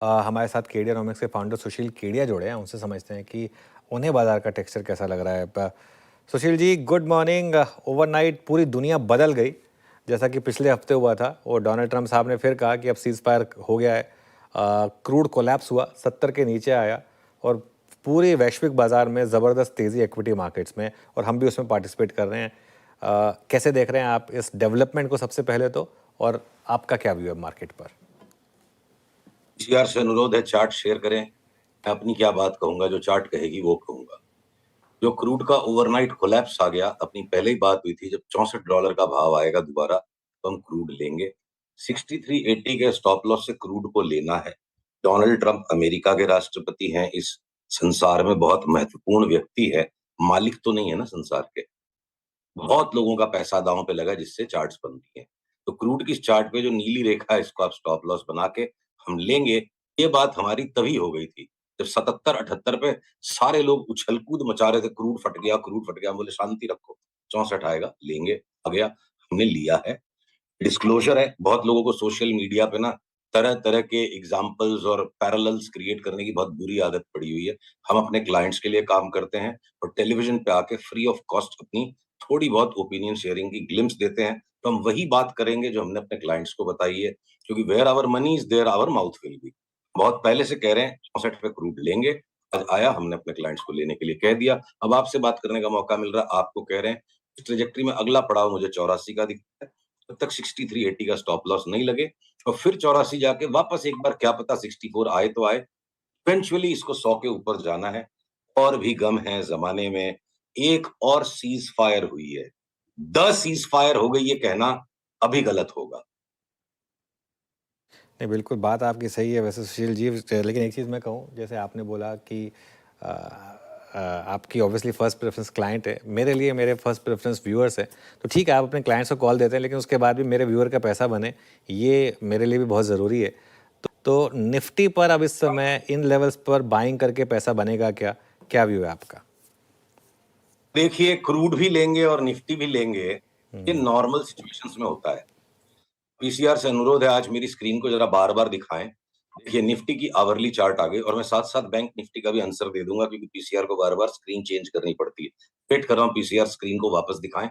हमारे साथ केडियानॉमिक्स के फाउंडर सुशील केडिया जुड़े हैं, उनसे समझते हैं कि उन्हें बाजार का टेक्सचर कैसा लग रहा है। Sushil ji, good morning. Overnight पूरी दुनिया बदल गई, जैसा कि पिछले हफ्ते हुआ था। और डोनाल्ड ट्रंप साहब ने फिर कहा कि अब सीज फायर हो गया है। क्रूड कोलैप्स हुआ, 70 के नीचे आया और पूरे वैश्विक बाजार में ज़बरदस्त तेज़ी इक्विटी मार्केट्स में, और हम भी उसमें पार्टिसिपेट कर रहे हैं। कैसे देख रहे हैं आप इस डेवलपमेंट को सबसे पहले तो, और आपका क्या व्यू है मार्केट पर? पीसीआर से अनुरोध है चार्ट शेयर करें। मैं अपनी क्या बात कहूंगा, जो चार्ट कहेगी वो कहूंगा। जो क्रूड का ओवरनाइट कोलैप्स आ गया, अपनी पहले ही बात हुई थी, जब $64 का भाव आएगा दोबारा तो हम क्रूड लेंगे। 6380 के स्टॉप लॉस से क्रूड को लेना है। डोनाल्ड ट्रंप अमेरिका के राष्ट्रपति हैं, इस संसार में बहुत महत्वपूर्ण व्यक्ति है, मालिक तो नहीं है ना संसार के। बहुत लोगों का पैसा दांव पे लगा जिससे चार्ट्स बनती हैं। तो क्रूड की चार्ट पे जो नीली रेखा है, इसको आप स्टॉप लॉस बना के हम लेंगे। ये बात हमारी तभी हो गई थी जब 77-78 पे सारे लोग उछल कूद मचा रहे थे, क्रूड फट गया, क्रूड फट गया। हम बोले शांति रखो, 64 आएगा, लेंगे। आ गया, हमने लिया है। डिस्क्लोजर है, बहुत लोगों को सोशल मीडिया पे ना तरह तरह के एग्जाम्पल्स और पैरेलल्स क्रिएट करने की बहुत बुरी आदत पड़ी हुई है। हम अपने क्लाइंट्स के लिए काम करते हैं और टेलीविजन पे आके फ्री ऑफ कॉस्ट अपनी थोड़ी बहुत ओपिनियन शेयरिंग की ग्लिम्स देते हैं। तो हम वही बात करेंगे जो हमने अपने क्लाइंट्स को बताई है, क्योंकि where our money is there our mouth will be. बहुत पहले से कह रहे हैं 64 पे क्रूड लेंगे। आज आया, हमने अपने क्लाइंट्स को लेने के लिए कह दिया। अब आपसे बात करने का मौका मिल रहा है, आपको कह रहे हैं इस ट्रेजेक्ट्री में अगला पड़ाव मुझे 84 का दिखता है। तब तक 6380 का स्टॉप लॉस नहीं लगे और फिर 84 जाके वापस एक बार क्या पता 64 आए तो आए। इवेंचुअली इसको 100 के ऊपर जाना है। और भी गम है जमाने में, एक और सीज फायर हुई है। 10 सीज फायर हो गई, ये कहना अभी गलत होगा। नहीं, बिल्कुल बात आपकी सही है वैसे सुशील जी। लेकिन एक चीज़ मैं कहूँ, जैसे आपने बोला कि आपकी ऑब्वियसली फ़र्स्ट प्रेफरेंस क्लाइंट है, मेरे लिए मेरे फर्स्ट प्रेफरेंस व्यूअर्स है। तो ठीक है, आप अपने क्लाइंट्स को कॉल देते हैं, लेकिन उसके बाद भी मेरे व्यूअर का पैसा बने, ये मेरे लिए भी बहुत ज़रूरी है। तो निफ्टी पर अब इस समय इन लेवल्स पर बाइंग करके पैसा बनेगा क्या? क्या व्यू है आपका? देखिए, क्रूड भी लेंगे और निफ्टी भी लेंगे, ये नॉर्मल सिचुएशंस में होता है। पीसीआर से अनुरोध है, आज मेरी स्क्रीन को जरा बार बार दिखाएं। देखिए, निफ्टी की आवरली चार्ट आ गई और मैं साथ साथ बैंक निफ्टी का भी आंसर दे दूंगा, क्योंकि पीसीआर को बार बार स्क्रीन चेंज करनी पड़ती है। वेट कर रहा हूं, पीसीआर स्क्रीन को वापस दिखाएं।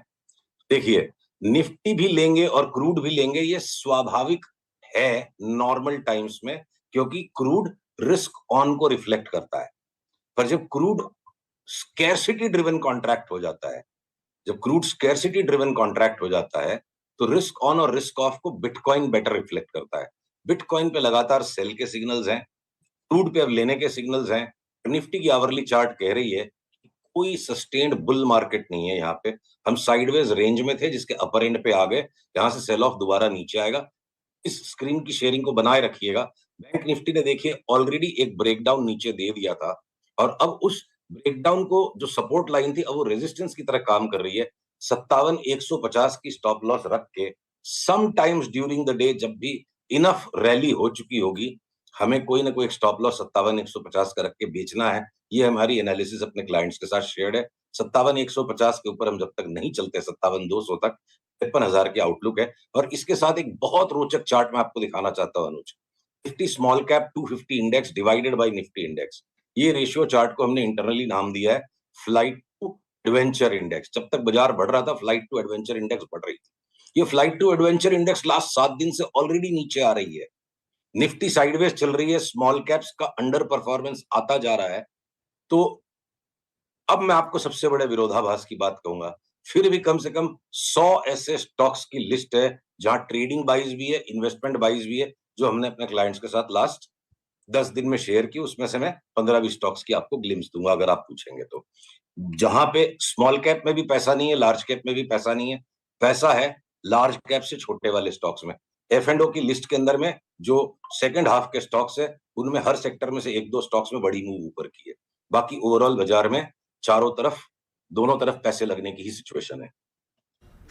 देखिए, निफ्टी भी लेंगे और क्रूड भी लेंगे, ये स्वाभाविक है नॉर्मल टाइम्स में, क्योंकि क्रूड रिस्क ऑन को रिफ्लेक्ट करता है। पर जब क्रूड स्कैर्सिटी ड्रिवन कॉन्ट्रैक्ट हो जाता है, जब क्रूड स्कैर्सिटी ड्रिवन कॉन्ट्रैक्ट हो जाता है, तो रिस्क ऑन और रिस्क ऑफ को बिटकॉइन बेटर रिफ्लेक्ट करता है। बिटकॉइन पे लगातार सेल के सिग्नल्स हैं, क्रूड पे अब लेने के सिग्नल्स हैं। निफ्टी की आवरली चार्ट कह रही है कोई सस्टेन्ड बुल मार्केट नहीं है यहाँ पे। हम साइडवेज रेंज में थे, जिसके अपर एंड पे आ गए। यहाँ से सेल ऑफ दोबारा नीचे आएगा। इस स्क्रीन की शेयरिंग को बनाए रखिएगा। बैंक निफ्टी ने देखिए ऑलरेडी एक ब्रेकडाउन नीचे दे दिया था और अब उस ब्रेकडाउन को जो सपोर्ट लाइन थी, अब वो रेजिस्टेंस की तरह काम कर रही है। 57,150 की स्टॉप लॉस रख के some times during the day, जब भी इनफ रैली हो चुकी होगी, हमें कोई ना कोई एक स्टॉप लॉस 57,150 का रख के बेचना है। ये हमारी एनालिसिस अपने क्लाइंट्स के साथ शेयर्ड है। 57,150 के ऊपर हम जब तक नहीं चलते 57,200 तक, 53,000 की आउटलुक है। और इसके साथ एक बहुत रोचक चार्ट मैं आपको दिखाना चाहता हूं Anuj. Nifty small cap 250 index divided by Nifty index, ये रेशियो चार्ट को हमने इंटरनली नाम दिया है फ्लाइट टू एडवेंचर इंडेक्स। जब तक बाजार बढ़ रहा था, फ्लाइट टू एडवेंचर इंडेक्स बढ़ रही थी। ये flight to adventure index last 7 दिन से ऑलरेडी नीचे आ रही है। निफ्टी साइडवेज चल रही है, स्मॉल कैप्स का अंडर परफॉर्मेंस आता जा रहा है। तो अब मैं आपको सबसे बड़े विरोधाभास की बात कहूंगा। फिर भी कम से कम 100 ऐसे स्टॉक्स की लिस्ट है जहां ट्रेडिंग बाइज भी है, इन्वेस्टमेंट बाइज भी है, जो हमने अपने क्लाइंट्स के साथ लास्ट 10 दिन में शेयर की। उसमें से मैं 15-20 स्टॉक्स की आपको ग्लिम्स दूंगा अगर आप पूछेंगे तो। जहां पे स्मॉल कैप में भी पैसा नहीं है, लार्ज कैप में भी पैसा नहीं है, पैसा है लार्ज कैप से छोटे वाले स्टॉक्स में। एफ एंड ओ की लिस्ट के अंदर में जो सेकंड हाफ के स्टॉक्स है, उनमें हर सेक्टर में से एक दो स्टॉक्स में बड़ी मूव ऊपर की है। बाकी ओवरऑल बाजार में चारों तरफ, दोनों तरफ पैसे लगने की ही सिचुएशन है।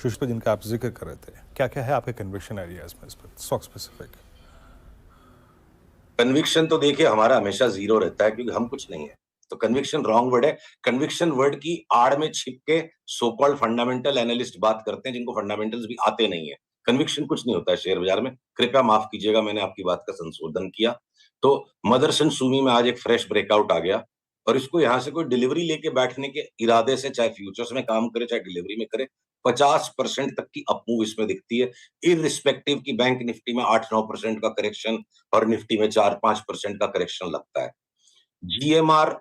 सुष्पा, जिनका आप जिक्र कर रहे थे, क्या क्या है आपके कन्विक्शन एरियाज में इस पर, स्टॉक स्पेसिफिक? कन्विक्शन तो देखिए हमारा हमेशा जीरो रहता है, क्योंकि हम कुछ नहीं है। तो कन्विक्शन रॉन्ग वर्ड है। कन्विक्शन वर्ड की आड़ में छिप के सो कॉल्ड फंडामेंटल एनालिस्ट बात करते हैं, जिनको फंडामेंटल्स भी आते नहीं है। कन्विक्शन कुछ नहीं होता है शेयर बाजार में, कृपया माफ कीजिएगा, मैंने आपकी बात का संशोधन किया। तो मदरसन सुमी में आज एक फ्रेश ब्रेकआउट आ गया और इसको यहाँ से कोई डिलीवरी लेके बैठने के इरादे से चाहे फ्यूचर्स में काम करे चाहे डिलीवरी में करे 50% तक की अपमूव इसमें दिखती है, इररिस्पेक्टिव की बैंक निफ्टी में 8-9% का करेक्शन और निफ्टी में 4-5% का करेक्शन लगता है। जीएमआर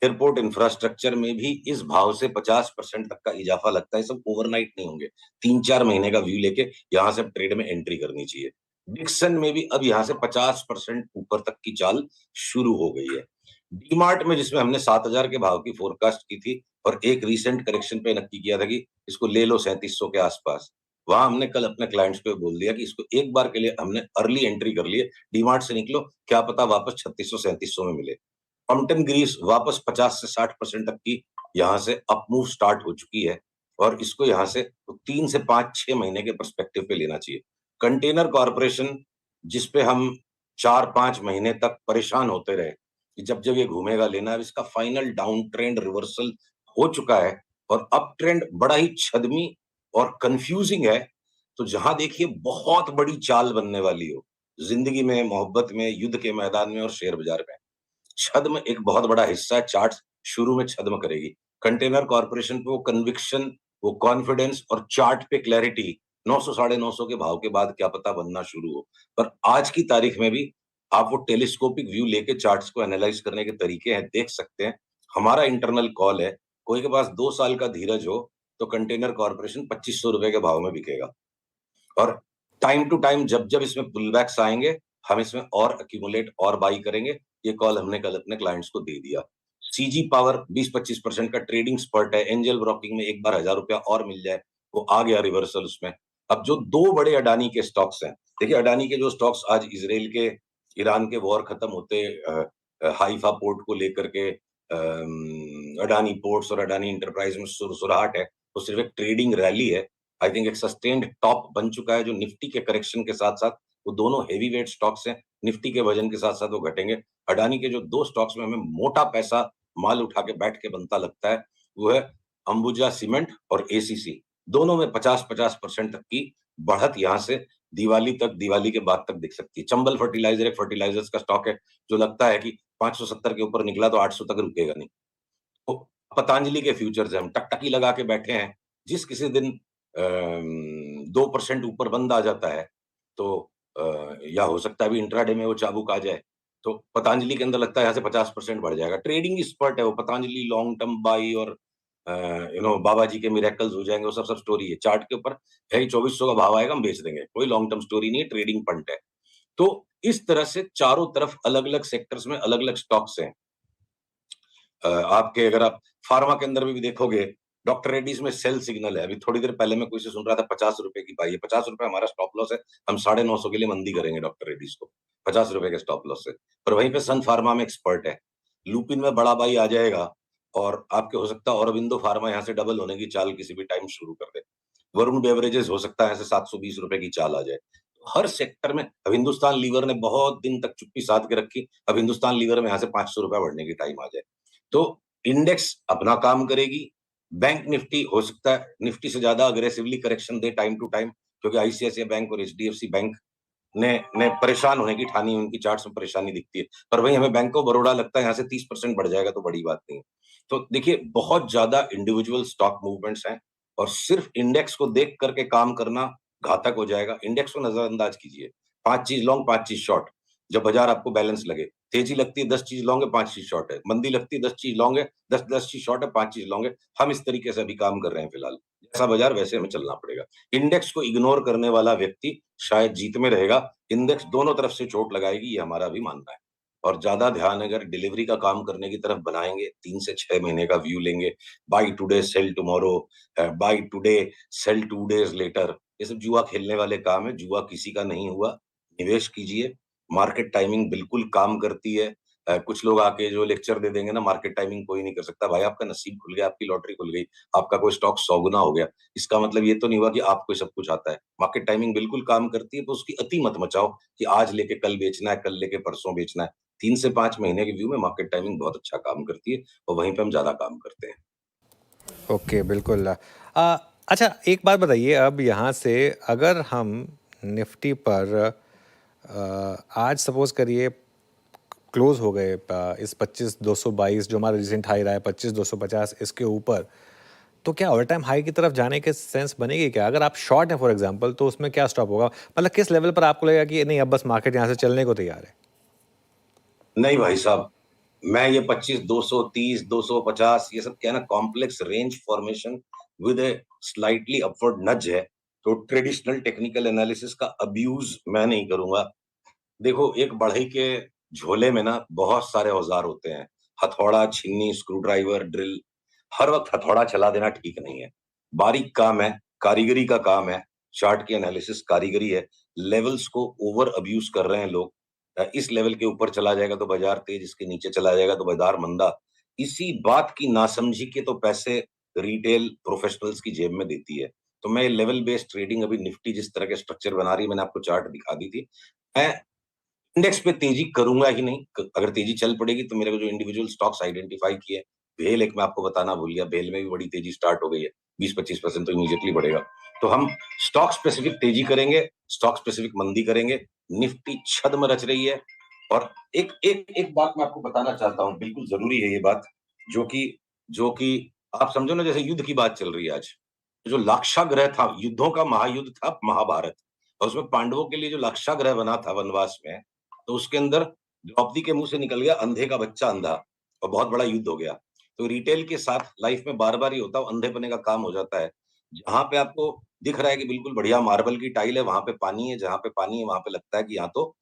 एयरपोर्ट इंफ्रास्ट्रक्चर में भी इस भाव से 50% तक का इजाफा लगता है। सब ओवरनाइट नहीं होंगे, 3-4 महीने का व्यू लेके यहाँ से ट्रेड में एंट्री करनी चाहिए। डिक्सन में भी अब यहाँ से 50% ऊपर तक की चाल शुरू हो गई है। डीमार्ट में जिसमें हमने 7,000 के भाव की फोरकास्ट की थी और एक रिसेंट करेक्शन पे नक्की किया था कि इसको ले लो 3700 के आसपास, वहां हमने कल अपने क्लाइंट्स को बोल दिया कि इसको एक बार के लिए हमने अर्ली एंट्री कर ली है, डीमार्ट से निकलो, क्या पता वापस 3600-3700 में मिले। कॉम्पटन ग्रीस वापस 50 से 60% तक की यहाँ से अप मूव स्टार्ट हो चुकी है और इसको यहाँ से 3 से 5-6 महीने के पर्सपेक्टिव पे लेना चाहिए। कंटेनर कॉर्पोरेशन जिसपे हम 4-5 महीने तक परेशान होते रहे कि जब जब ये घूमेगा लेना, अब इसका फाइनल डाउन ट्रेंड रिवर्सल हो चुका है और अप ट्रेंड बड़ा ही छदमी और कंफ्यूजिंग है। तो जहां देखिए बहुत बड़ी चाल बनने वाली हो जिंदगी में, मोहब्बत में, युद्ध के मैदान में और शेयर बाजार में, छद्म एक बहुत बड़ा हिस्सा है। चार्ट शुरू में छद्म करेगी। कंटेनर कॉर्पोरेशन पे वो कन्विक्शन, वो कॉन्फिडेंस और चार्ट पे क्लैरिटी 900 साढ़े 900 के भाव के बाद क्या पता बनना शुरू हो। पर आज की तारीख में भी आप वो टेलीस्कोपिक व्यू लेके चार्ट्स को एनालाइज करने के तरीके हैं, देख सकते हैं। हमारा इंटरनल कॉल है, कोई के पास 2 साल का धीरज हो तो कंटेनर कॉर्पोरेशन 2500 रुपए के भाव में बिकेगा और टाइम टू टाइम जब जब इसमें पुलबैक्स आएंगे हम इसमें और अक्यूमुलेट और बाई करेंगे। ये कॉल हमने कल अपने क्लाइंट्स को दे दिया। सीजी पावर 20-25% का ट्रेडिंग स्पर्ट है। एंजल ब्रोकिंग में एक बार 1000 रुपया और मिल जाए, वो आ गया रिवर्सल उसमें। अब जो 2 बड़े अडानी के स्टॉक्स हैं, देखिए अडानी के जो स्टॉक्स आज इजराइल के ईरान के वॉर खत्म होते हाइफा पोर्ट को लेकर के अडानी पोर्ट्स और अडानी इंटरप्राइज में सुरसुराहट है, वो सिर्फ एक ट्रेडिंग रैली है। आई थिंक एक सस्टेन्ड टॉप बन चुका है जो निफ्टी के करेक्शन के साथ साथ, वो दोनों हेवी वेट स्टॉक्स हैं, निफ्टी के वजन के साथ साथ वो घटेंगे। अडानी के जो 2 स्टॉक्स में हमें मोटा पैसा माल उठा के बैठ के बनता लगता है, वो है अंबुजा सीमेंट और एसीसी। दोनों में 50-50% तक की बढ़त यहाँ से दिवाली तक, दिवाली के बाद तक दिख सकती है। चंबल फर्टिलाइजर एक फर्टिलाइजर्स का स्टॉक है जो लगता है कि 570 के ऊपर निकला तो 800 तक रुकेगा नहीं। तो पतंजलि के फ्यूचर्स हैं, हम टकटकी लगा के बैठे हैं। जिस किसी दिन 2% ऊपर बंद आ जाता है तो या हो सकता है अभी इंट्राडे में वो चाबुक आ जाए, तो पतंजलि के अंदर लगता है यहाँ से 50% बढ़ जाएगा। ट्रेडिंग स्पर्ट है वो, पतंजलि लॉन्ग टर्म बाई और बाबा जी के मिरेकल्स हो जाएंगे, वो सब स्टोरी है। चार्ट के ऊपर है ही 2400 का भाव आएगा, हम बेच देंगे, कोई लॉन्ग टर्म स्टोरी नहीं है, ट्रेडिंग पंट है। तो इस तरह से चारों तरफ अलग-अलग सेक्टर्स में अलग-अलग स्टॉक्स हैं। आपके अगर आप फार्मा के अंदर भी देखोगे, डॉक्टर रेड्डीज में सेल सिग्नल है। अभी थोड़ी देर पहले मैं कोई से सुन रहा था 50 रुपए की बाई है, 50 रुपए हमारा स्टॉप लॉस है। हम 950 के लिए मंदी करेंगे डॉक्टर रेड्डीज को 50 रुपए के स्टॉप लॉस से। पर वहीं पे सन फार्मा में एक्सपर्ट है, लुपिन में बड़ा बाई आ जाएगा और आपके हो सकता है औरबिंदो फार्मा यहाँ से डबल होने की चाल किसी भी टाइम शुरू कर दे। वरुण बेवरेजेस हो सकता है ऐसे 720 रुपए की चाल आ जाए। हर सेक्टर में अब हिंदुस्तान लीवर ने बहुत दिन तक चुप्पी साध के रखी, अब हिंदुस्तान लीवर में यहाँ से 500 रुपया बढ़ने की टाइम आ जाए। तो इंडेक्स अपना काम करेगी। बैंक निफ्टी हो सकता है निफ्टी से ज्यादा अग्रेसिवली करेक्शन दे टाइम टू टाइम, क्योंकि आईसीआईसीआई बैंक और एचडीएफसी बैंक ने परेशान होने की ठानी, उनकी चार्ट्स में परेशानी दिखती है। पर वहीं हमें बैंक ऑफ बड़ौदा लगता है यहाँ से 30% बढ़ जाएगा तो बड़ी बात नहीं है। तो देखिए बहुत ज्यादा इंडिविजुअल स्टॉक मूवमेंट्स हैं और सिर्फ इंडेक्स को देख करके काम करना घातक हो जाएगा। इंडेक्स को नजरअंदाज कीजिए, 5 चीज लॉन्ग 5 चीज शॉर्ट। जब बाजार आपको बैलेंस लगे, तेजी लगती है 10 चीज लॉन्ग है 5 चीज शॉर्ट है, मंदी लगती है 10 चीज लॉन्ग है 10 चीज शॉर्ट है 5 चीज लॉन्ग है। हम इस तरीके से अभी काम कर रहे हैं फिलहाल, जैसा बाजार वैसे हमें चलना पड़ेगा। इंडेक्स को इग्नोर करने वाला व्यक्ति शायद जीत में रहेगा, इंडेक्स दोनों तरफ से चोट लगाएगी, ये हमारा भी मानना है। और ज्यादा ध्यान अगर डिलीवरी का काम करने की तरफ बनाएंगे, 3 से 6 महीने का व्यू लेंगे, buy today sell tomorrow, buy today sell 2 days later, ये सब जुआ खेलने वाले काम है। जुआ किसी का नहीं हुआ, निवेश कीजिए। मार्केट टाइमिंग बिल्कुल काम करती है। कुछ लोग आके जो लेक्चर दे देंगे ना, मार्केट टाइमिंग कोई नहीं कर सकता। भाई आपका नसीब खुल गया, आपकी लॉटरी खुल गई, आपका कोई स्टॉक 100 गुना हो गया, इसका मतलब ये तो नहीं हुआ कि आपको सब कुछ आता है। मार्केट टाइमिंग बिल्कुल काम करती है, तो उसकी अति मत मचाओ कि आज लेके कल बेचना है, कल लेके परसों बेचना है। 3 से 5 महीने के व्यू में मार्केट टाइमिंग बहुत अच्छा काम करती है और वहीं पे हम ज्यादा काम करते हैं। ओके, बिल्कुल। अच्छा, एक बात बताइए, अब यहाँ से अगर हम निफ्टी पर आज सपोज करिए क्लोज हो गए इस 25,222 जो हमारा रिसेंट हाई रहा है 25,250 इसके ऊपर, तो क्या ऑल टाइम हाई की तरफ जाने के सेंस बनेगी क्या? अगर आप शॉर्ट हैं फॉर एग्जांपल तो उसमें क्या स्टॉप होगा? मतलब किस लेवल पर आपको लगेगा कि नहीं अब बस मार्केट यहाँ से चलने को तैयार है? नहीं भाई साहब, मैं ये 25, 230, 250 ये सब क्या है ना, complex range formation with A slightly upward नज है। तो ट्रेडिशनल टेक्निकल एनालिसिस का अब्यूज मैं नहीं करूंगा। देखो, एक बढ़ई के झोले में ना बहुत सारे औजार होते हैं। हथौड़ा, छिन्नी, स्क्रू ड्राइवर, ड्रिल। हर वक्त हथौड़ा चला देना ठीक नहीं है। बारीक काम है, कारीगरी का काम है। चार्ट की एनालिसिस कारीगरी है। लेवल्स को ओवर अब्यूज कर रहे हैं लोग। इस लेवल के ऊपर चला जाएगा तो बाजार तेज, इसके नीचे चला जाएगा तो बाजार मंदा। इसी बात की नासमझी के तो पैसे रिटेल प्रोफेशनल्स की जेब में देती है। तो मैं लेवल बेस्ड ट्रेडिंग, अभी निफ्टी जिस तरह के स्ट्रक्चर बना रही है, मैंने आपको चार्ट दिखा दी थी। मैं इंडेक्स पे तेजी करूंगा ही नहीं। अगर तेजी चल पड़ेगी तो मेरे को जो इंडिविजुअल स्टॉक्स आइडेंटिफाई किए, भेल एक मैं आपको बताना भूल गया, भेल में भी बड़ी तेजी स्टार्ट हो गई है। 20-25% तो इमीडिएटली बढ़ेगा। तो हम स्टॉक स्पेसिफिक तेजी करेंगे, स्टॉक स्पेसिफिक मंदी करेंगे। निफ्टी छद्म रच रही है। और एक एक एक बात मैं आपको बताना चाहता हूं, बिल्कुल जरूरी है ये बात, जो कि आप समझो ना, जैसे युद्ध की बात चल रही है आज। जो लाक्षागृह था, युद्धों का महायुद्ध था महाभारत, और उसमें पांडवों के लिए जो लाक्षागृह बना था वनवास में, तो उसके अंदर द्रौपदी के मुंह से निकल गया अंधे का बच्चा अंधा, और बहुत बड़ा युद्ध हो गया। तो रिटेल के साथ लाइफ में बार बार ही होता है, अंधेपने का काम हो जाता है। जहां पे आपको दिख रहा है कि बिल्कुल बढ़िया मार्बल की टाइल है, वहां पे पानी है, जहां पे पानी है वहां पे लगता है कि यहाँ तो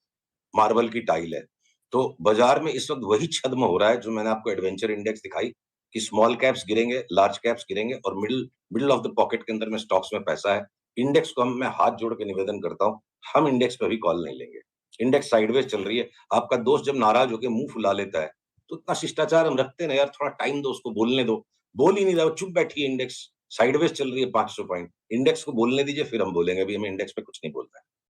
मार्बल की टाइल है। तो बाजार में इस वक्त वही छद्म हो रहा है जो मैंने आपको एडवेंचर इंडेक्स दिखाई, कि स्मॉल कैप्स गिरेंगे, लार्ज कैप्स गिरेंगे, और middle middle of the pocket के अंदर में स्टॉक्स में पैसा है। इंडेक्स को मैं हाथ जोड़ के निवेदन करता हूं, हम इंडेक्स पे भी कॉल नहीं लेंगे। इंडेक्स साइडवेज चल रही है। आपका दोस्त जब नाराज होकर मुंह फुला लेता है, तो इतना शिष्टाचार हम रखते हैं ना यार, थोड़ा टाइम दो उसको, बोलने दो। बोल ही नहीं रहा, वो चुप बैठी है। इंडेक्स साइडवेज चल रही है 500 पॉइंट। इंडेक्स को बोलने दीजिए, फिर हम बोलेंगे। अभी हमें इंडेक्स पे कुछ नहीं बोलना है।